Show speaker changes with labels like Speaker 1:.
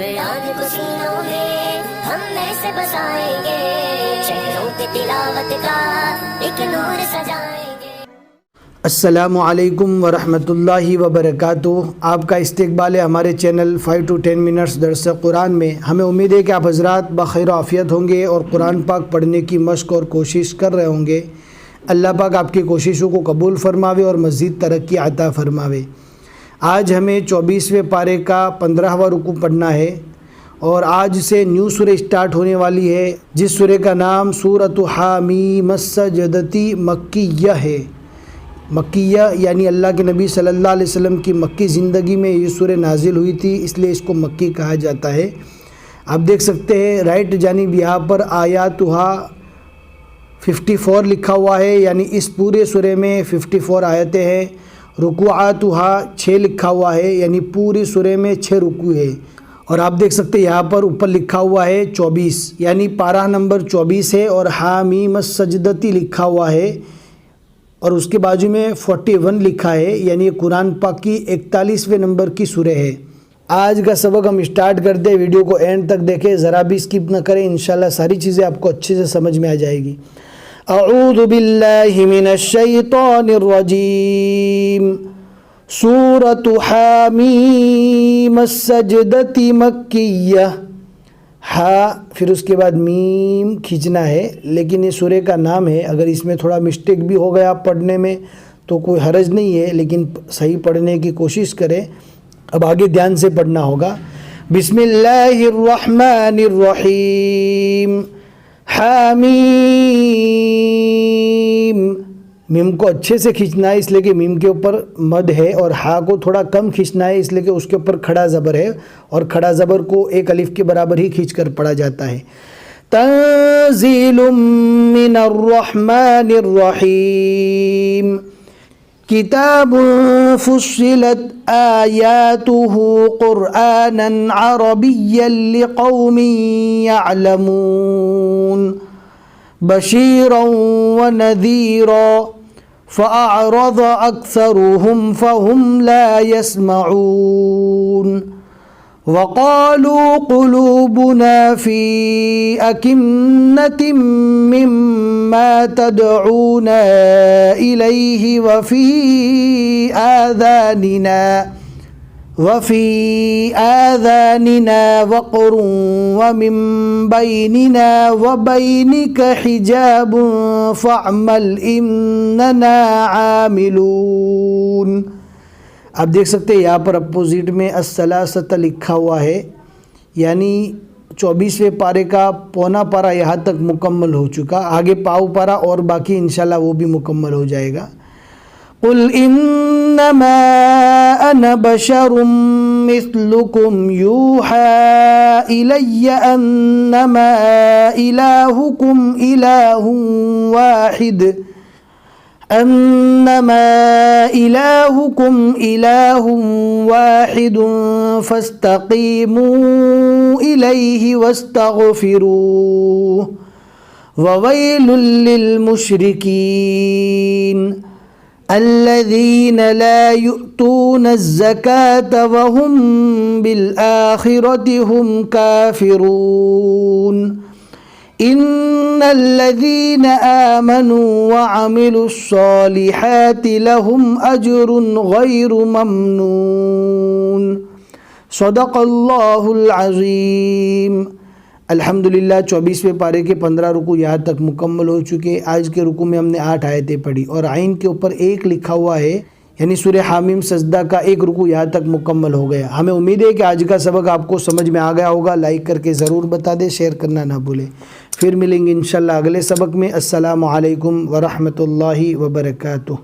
Speaker 1: कुरान को सीनों में हम ऐसे बसाएंगे, शहरों पे तिलावत का एक नूर सजाएंगे।
Speaker 2: अस्सलामु अलैकुम वरहमतुल्लाहि वबरकातुह। आपका इस्तकबाल है हमारे चैनल 5 to 10 मिनट्स दर्स कुरान में। हमें उम्मीद है कि आप हज़रात बखैर आफ़ियत होंगे और कुरान पाक पढ़ने की मश्क और कोशिश कर रहे होंगे। अल्लाह पाक आपकी कोशिशों को कबूल फरमावे और मज़ीद तरक्की अता फरमावे। आज हमें 24वें पारे का 15वां रुकू पढ़ना है और आज से न्यू सूरह स्टार्ट होने वाली है, जिस सूरह का नाम सूरतु हामीम सजदती मक्किय्या है। मक्किय्या यानी अल्लाह के नबी सल्लल्लाहु अलैहि वसल्लम की मक्की ज़िंदगी में ये सूरह नाजिल हुई थी, इसलिए इसको मक्की कहा जाता है। आप देख सकते हैं राइट जानिब यहाँ पर आयातुहा 54 लिखा हुआ है, यानी इस पूरे सूरह में 54 आयतें हैं। रुकुआतुहा 6 लिखा हुआ है, यानी पूरी सूरह में 6 रुकू है। और आप देख सकते हैं यहाँ पर ऊपर लिखा हुआ है 24, यानी पारा नंबर 24 है। और हामीम सजदती लिखा हुआ है और उसके बाजू में 41 लिखा है, यानी कुरान पाक की 41वें नंबर की सूरह है। आज का सबक हम स्टार्ट करते हैं, वीडियो को एंड तक देखें, ज़रा भी स्किप न करें, इंशाल्लाह सारी चीज़ें आपको अच्छे से समझ में आ जाएगी। अऊज़ु बिल्लाहि मिनश शैतानिर रजीम। सूरतु हामीम सजदती मक्किय्या। हा फिर उसके बाद मीम खींचना है, लेकिन ये सूरह का नाम है। अगर इसमें थोड़ा मिस्टेक भी हो गया पढ़ने में तो कोई हर्ज नहीं है, लेकिन सही पढ़ने की कोशिश करें। अब आगे ध्यान से पढ़ना होगा। बिस्मिल्लाहिर्रहमानिर्रहीम। हामीम, मीम को अच्छे से खींचना है इसलिए कि मीम के ऊपर मद है, और हा को थोड़ा कम खींचना है इसलिए कि उसके ऊपर खड़ा ज़बर है, और खड़ा ज़बर को एक अलिफ के बराबर ही खींचकर पढ़ा जाता है। तंज़ीलुम मिनर रहमानिर रहीम। किताबुन फुस्सिलत आयातुहु कुरआनन अरबिय्यन लिक़ौमिन यअलमून बशीरन व नज़ीरा फ़अअरज़ अक्सरुहुम फ़हुम ला यस्मऊन वक़ालू क़ुलूबुना फ़ी अकिन्नतिम मिम्मा तदऊना इलैहि वफ़ी आज़ानिना वक़रुन वमिन बैनिना वबैनिक हिजाबुन फ़अमल इन्नना आमिलून। आप देख सकते हैं यहाँ पर अपोजिट में अस्सलासत लिखा हुआ है, यानी 24वें पारे का पौना पारा यहाँ तक मुकम्मल हो चुका। आगे पाव पारा और बाकी इंशाल्लाह वो भी मुकम्मल हो जाएगा। कुल इन्नमा अना बशरुम मिस्लुकुम यूहा इलय्या अन्नमा इलाहुकुम इलाहुन वाहिद अन्नमा इलाहुकुम इलाहुन वाहिदुन फस्तक़ीमू इलैहि वस्तग़फिरूह ववैलुल लिल मुशरिकीन अल्लज़ीन ला युअतून अज़्ज़कात वहुम बिल आखिरति हुम काफिरून इन्नल्लज़ीन आमनू व अमिलुस्सॉलिहाति लहुम अज्रुन गैरु ममनून। सदक़ल्लाहुल अज़ीम। अल्हम्दुलिल्लाह 24वें पारे के 15 रुकू यहाँ तक मुकम्मल हो चुके। आज के रुकू में हमने 8 आयतें पढ़ी और आइन के ऊपर 1 लिखा हुआ है, यानी सूरह हामीम सजदा का 1 रुकू यहाँ तक मुकम्मल हो गया। हमें उम्मीद है कि आज का सबक आपको समझ में आ गया होगा। लाइक करके ज़रूर बता दें, शेयर करना ना भूलें। फिर मिलेंगे इंशाल्लाह अगले सबक में। अस्सलामु अलैकुम वरहमतुल्लाहि वबरकातुह।